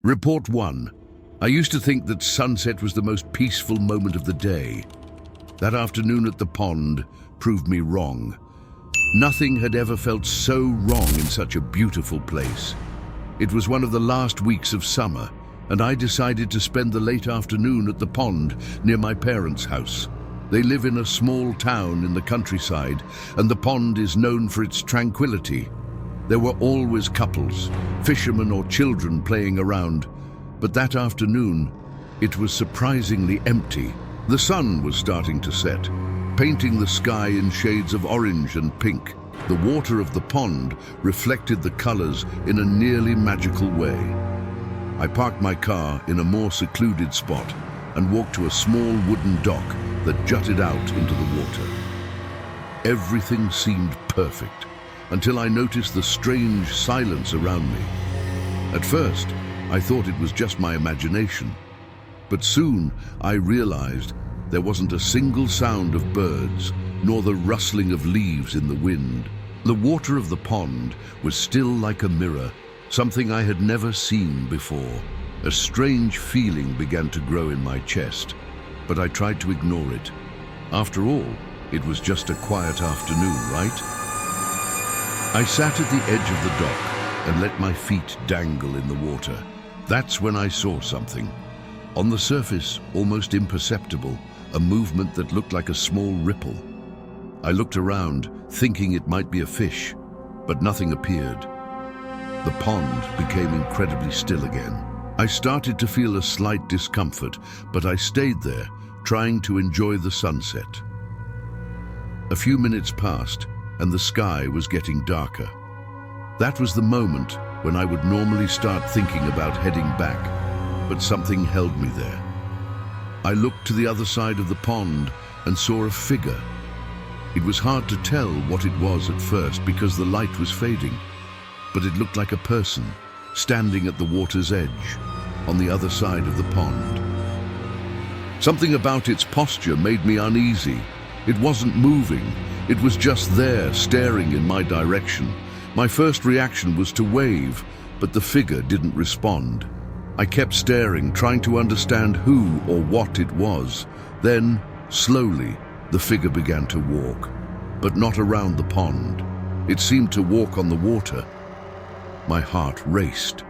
Report 1. I used to think that sunset was the most peaceful moment of the day. That afternoon at the pond proved me wrong. Nothing had ever felt so wrong in such a beautiful place. It was one of the last weeks of summer, and I decided to spend the late afternoon at the pond near my parents' house. They live in a small town in the countryside, and the pond is known for its tranquility. There were always couples, fishermen or children playing around, but that afternoon, it was surprisingly empty. The sun was starting to set, painting the sky in shades of orange and pink. The water of the pond reflected the colors in a nearly magical way. I parked my car in a more secluded spot and walked to a small wooden dock that jutted out into the water. Everything seemed perfect, until I noticed the strange silence around me. At first, I thought it was just my imagination, but soon I realized there wasn't a single sound of birds, nor the rustling of leaves in the wind. The water of the pond was still like a mirror, something I had never seen before. A strange feeling began to grow in my chest, but I tried to ignore it. After all, it was just a quiet afternoon, right? I sat at the edge of the dock and let my feet dangle in the water. That's when I saw something. On the surface, almost imperceptible, a movement that looked like a small ripple. I looked around, thinking it might be a fish, but nothing appeared. The pond became incredibly still again. I started to feel a slight discomfort, but I stayed there, trying to enjoy the sunset. A few minutes passed, and the sky was getting darker. That was the moment when I would normally start thinking about heading back, but something held me there. I looked to the other side of the pond and saw a figure. It was hard to tell what it was at first because the light was fading, but it looked like a person standing at the water's edge, on the other side of the pond. Something about its posture made me uneasy. It wasn't moving. It was just there, staring in my direction. My first reaction was to wave, but the figure didn't respond. I kept staring, trying to understand who or what it was. Then, slowly, the figure began to walk, but not around the pond. It seemed to walk on the water. My heart raced.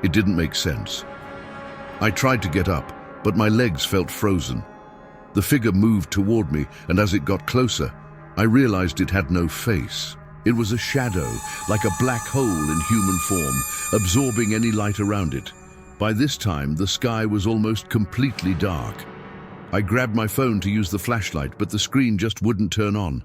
It didn't make sense. I tried to get up, but my legs felt frozen. The figure moved toward me, and as it got closer, I realized it had no face. It was a shadow, like a black hole in human form, absorbing any light around it. By this time, the sky was almost completely dark. I grabbed my phone to use the flashlight, but the screen just wouldn't turn on.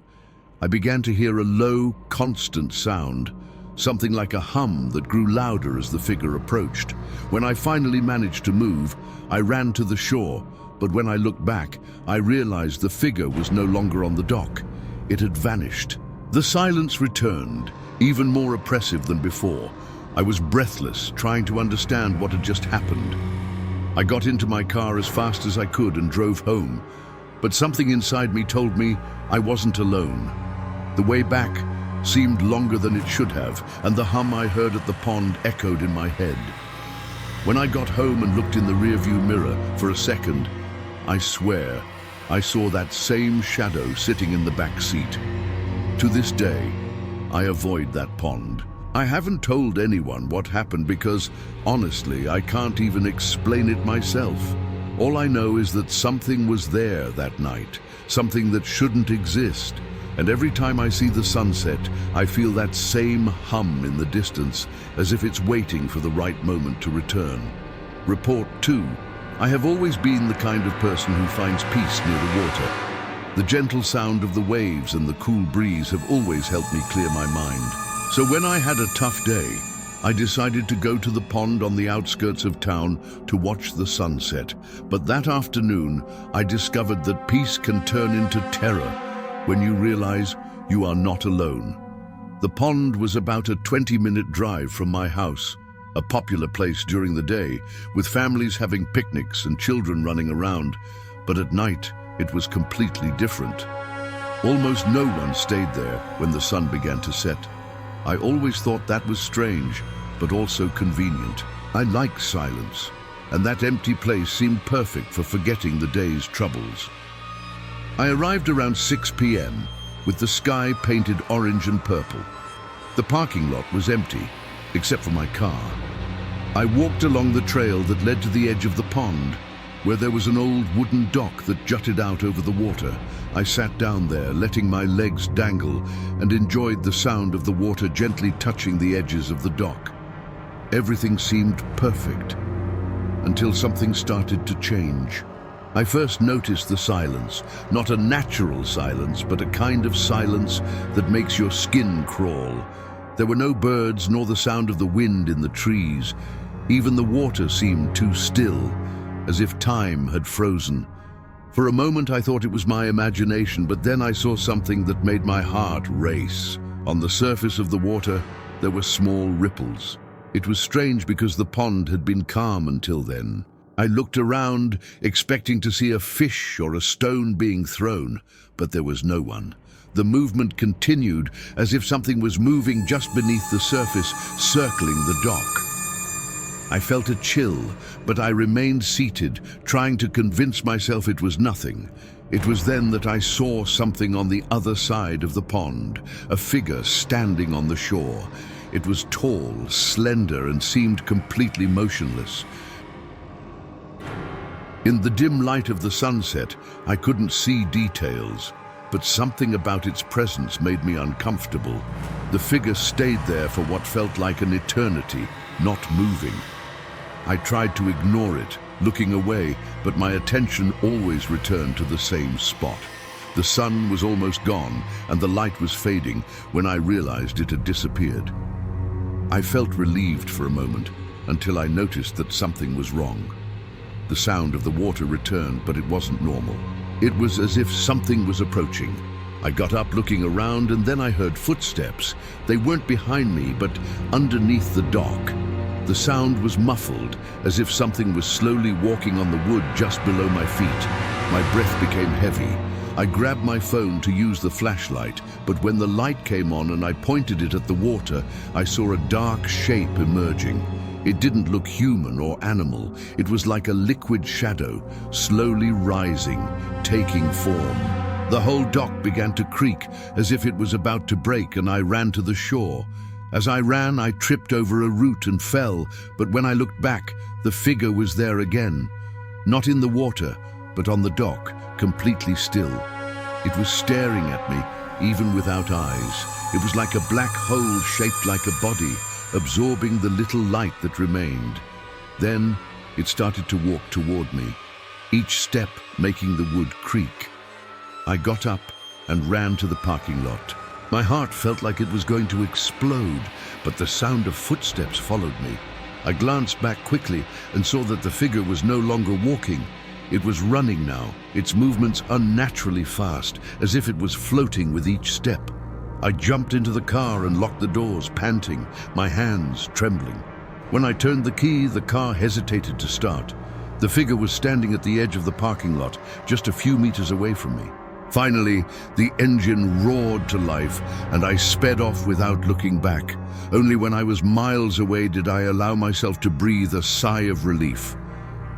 I began to hear a low, constant sound, something like a hum that grew louder as the figure approached. When I finally managed to move, I ran to the shore, but when I looked back, I realized the figure was no longer on the dock. It had vanished. The silence returned, even more oppressive than before. I was breathless, trying to understand what had just happened. I got into my car as fast as I could and drove home, but something inside me told me I wasn't alone. The way back seemed longer than it should have, and the hum I heard at the pond echoed in my head. When I got home and looked in the rearview mirror for a second, I swear I saw that same shadow sitting in the back seat. To this day, I avoid that pond. I haven't told anyone what happened because, honestly, I can't even explain it myself. All I know is that something was there that night, something that shouldn't exist. And every time I see the sunset, I feel that same hum in the distance, as if it's waiting for the right moment to return. Report 2. I have always been the kind of person who finds peace near the water. The gentle sound of the waves and the cool breeze have always helped me clear my mind. So when I had a tough day, I decided to go to the pond on the outskirts of town to watch the sunset. But that afternoon, I discovered that peace can turn into terror when you realize you are not alone. The pond was about a 20-minute drive from my house, a popular place during the day, with families having picnics and children running around. But at night, it was completely different. Almost no one stayed there when the sun began to set. I always thought that was strange, but also convenient. I like silence, and that empty place seemed perfect for forgetting the day's troubles. I arrived around 6 p.m. with the sky painted orange and purple. The parking lot was empty, except for my car. I walked along the trail that led to the edge of the pond, where there was an old wooden dock that jutted out over the water. I sat down there, letting my legs dangle, and enjoyed the sound of the water gently touching the edges of the dock. Everything seemed perfect, until something started to change. I first noticed the silence, not a natural silence, but a kind of silence that makes your skin crawl. There were no birds nor the sound of the wind in the trees. Even the water seemed too still, as if time had frozen. For a moment I thought it was my imagination, but then I saw something that made my heart race. On the surface of the water, there were small ripples. It was strange because the pond had been calm until then. I looked around, expecting to see a fish or a stone being thrown, but there was no one. The movement continued, as if something was moving just beneath the surface, circling the dock. I felt a chill, but I remained seated, trying to convince myself it was nothing. It was then that I saw something on the other side of the pond, a figure standing on the shore. It was tall, slender, and seemed completely motionless. In the dim light of the sunset, I couldn't see details, but something about its presence made me uncomfortable. The figure stayed there for what felt like an eternity, not moving. I tried to ignore it, looking away, but my attention always returned to the same spot. The sun was almost gone, and the light was fading when I realized it had disappeared. I felt relieved for a moment, until I noticed that something was wrong. The sound of the water returned, but it wasn't normal. It was as if something was approaching. I got up looking around, and then I heard footsteps. They weren't behind me, but underneath the dock. The sound was muffled, as if something was slowly walking on the wood just below my feet. My breath became heavy. I grabbed my phone to use the flashlight, but when the light came on and I pointed it at the water, I saw a dark shape emerging. It didn't look human or animal. It was like a liquid shadow, slowly rising, taking form. The whole dock began to creak, as if it was about to break, and I ran to the shore. As I ran, I tripped over a root and fell, but when I looked back, the figure was there again. Not in the water, but on the dock, completely still. It was staring at me, even without eyes. It was like a black hole shaped like a body, absorbing the little light that remained. Then it started to walk toward me, each step making the wood creak. I got up and ran to the parking lot. My heart felt like it was going to explode, but the sound of footsteps followed me. I glanced back quickly and saw that the figure was no longer walking. It was running now, its movements unnaturally fast, as if it was floating with each step. I jumped into the car and locked the doors, panting, my hands trembling. When I turned the key, the car hesitated to start. The figure was standing at the edge of the parking lot, just a few meters away from me. Finally, the engine roared to life, and I sped off without looking back. Only when I was miles away did I allow myself to breathe a sigh of relief.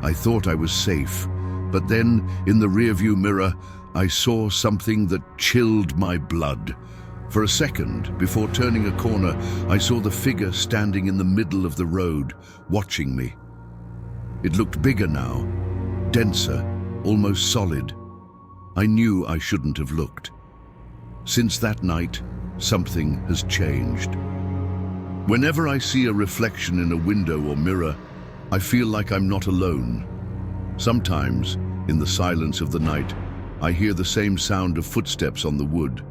I thought I was safe, but then, in the rearview mirror, I saw something that chilled my blood. For a second, before turning a corner, I saw the figure standing in the middle of the road, watching me. It looked bigger now, denser, almost solid. I knew I shouldn't have looked. Since that night, something has changed. Whenever I see a reflection in a window or mirror, I feel like I'm not alone. Sometimes, in the silence of the night, I hear the same sound of footsteps on the wood,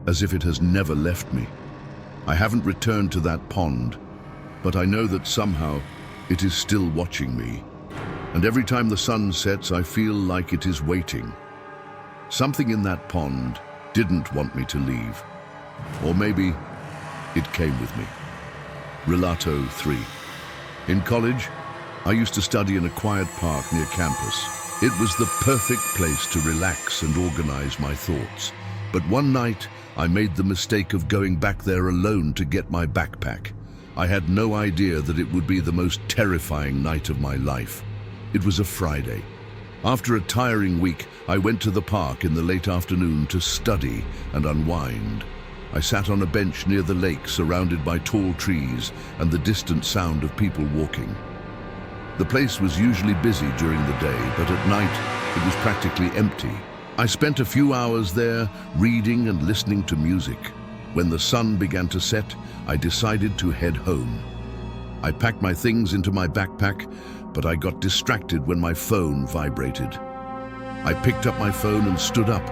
as if it has never left me. I haven't returned to that pond, but I know that somehow it is still watching me. And every time the sun sets, I feel like it is waiting. Something in that pond didn't want me to leave. Or maybe it came with me. Relato 3. In college, I used to study in a quiet park near campus. It was the perfect place to relax and organize my thoughts. But one night, I made the mistake of going back there alone to get my backpack. I had no idea that it would be the most terrifying night of my life. It was a Friday. After a tiring week, I went to the park in the late afternoon to study and unwind. I sat on a bench near the lake, surrounded by tall trees and the distant sound of people walking. The place was usually busy during the day, but at night it was practically empty. I spent a few hours there, reading and listening to music. When the sun began to set, I decided to head home. I packed my things into my backpack, but I got distracted when my phone vibrated. I picked up my phone and stood up,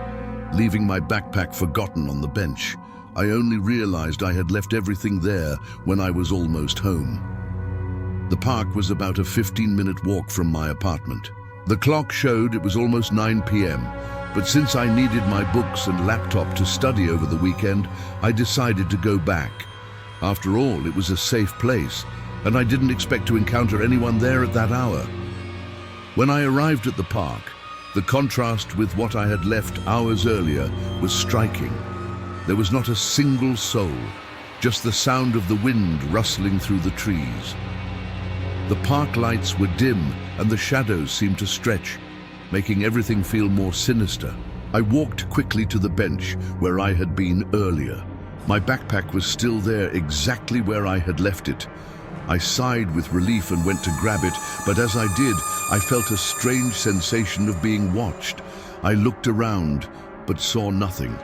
leaving my backpack forgotten on the bench. I only realized I had left everything there when I was almost home. The park was about a 15-minute walk from my apartment. The clock showed it was almost 9 p.m., but since I needed my books and laptop to study over the weekend, I decided to go back. After all, it was a safe place, and I didn't expect to encounter anyone there at that hour. When I arrived at the park, the contrast with what I had left hours earlier was striking. There was not a single soul, just the sound of the wind rustling through the trees. The park lights were dim and the shadows seemed to stretch, making everything feel more sinister. I walked quickly to the bench where I had been earlier. My backpack was still there, exactly where I had left it. I sighed with relief and went to grab it, but as I did, I felt a strange sensation of being watched. I looked around, but saw nothing.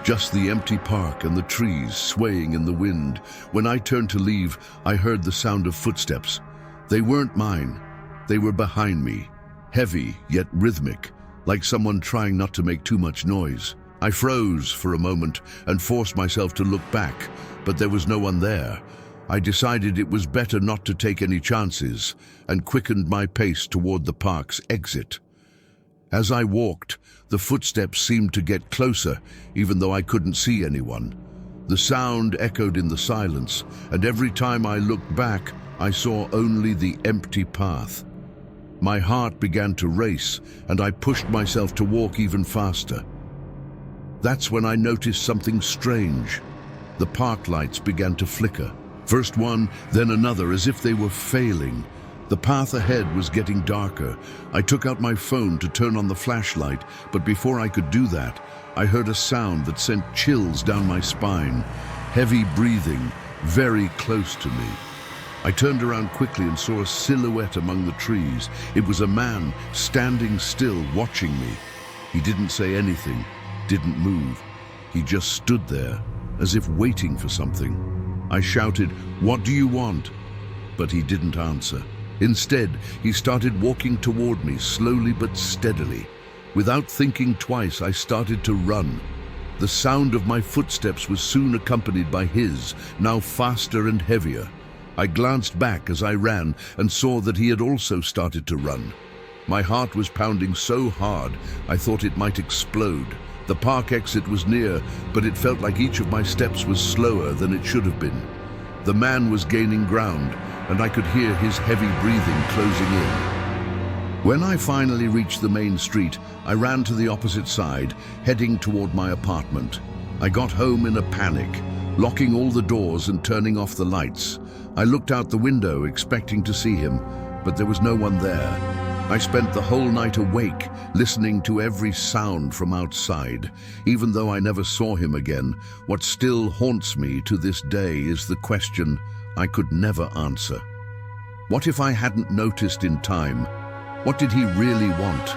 Just the empty park and the trees swaying in the wind. When I turned to leave, I heard the sound of footsteps. They weren't mine. They were behind me, heavy yet rhythmic, like someone trying not to make too much noise. I froze for a moment and forced myself to look back, but there was no one there. I decided it was better not to take any chances and quickened my pace toward the park's exit. As I walked, the footsteps seemed to get closer, even though I couldn't see anyone. The sound echoed in the silence, and every time I looked back, I saw only the empty path. My heart began to race, and I pushed myself to walk even faster. That's when I noticed something strange. The park lights began to flicker. First one, then another, as if they were failing. The path ahead was getting darker. I took out my phone to turn on the flashlight, but before I could do that, I heard a sound that sent chills down my spine. Heavy breathing, very close to me. I turned around quickly and saw a silhouette among the trees. It was a man standing still, watching me. He didn't say anything, didn't move. He just stood there, as if waiting for something. I shouted, "What do you want?" But he didn't answer. Instead, he started walking toward me, slowly but steadily. Without thinking twice, I started to run. The sound of my footsteps was soon accompanied by his, now faster and heavier. I glanced back as I ran and saw that he had also started to run. My heart was pounding so hard, I thought it might explode. The park exit was near, but it felt like each of my steps was slower than it should have been. The man was gaining ground, and I could hear his heavy breathing closing in. When I finally reached the main street, I ran to the opposite side, heading toward my apartment. I got home in a panic, locking all the doors and turning off the lights. I looked out the window, expecting to see him, but there was no one there. I spent the whole night awake, listening to every sound from outside. Even though I never saw him again, what still haunts me to this day is the question I could never answer. What if I hadn't noticed in time? What did he really want?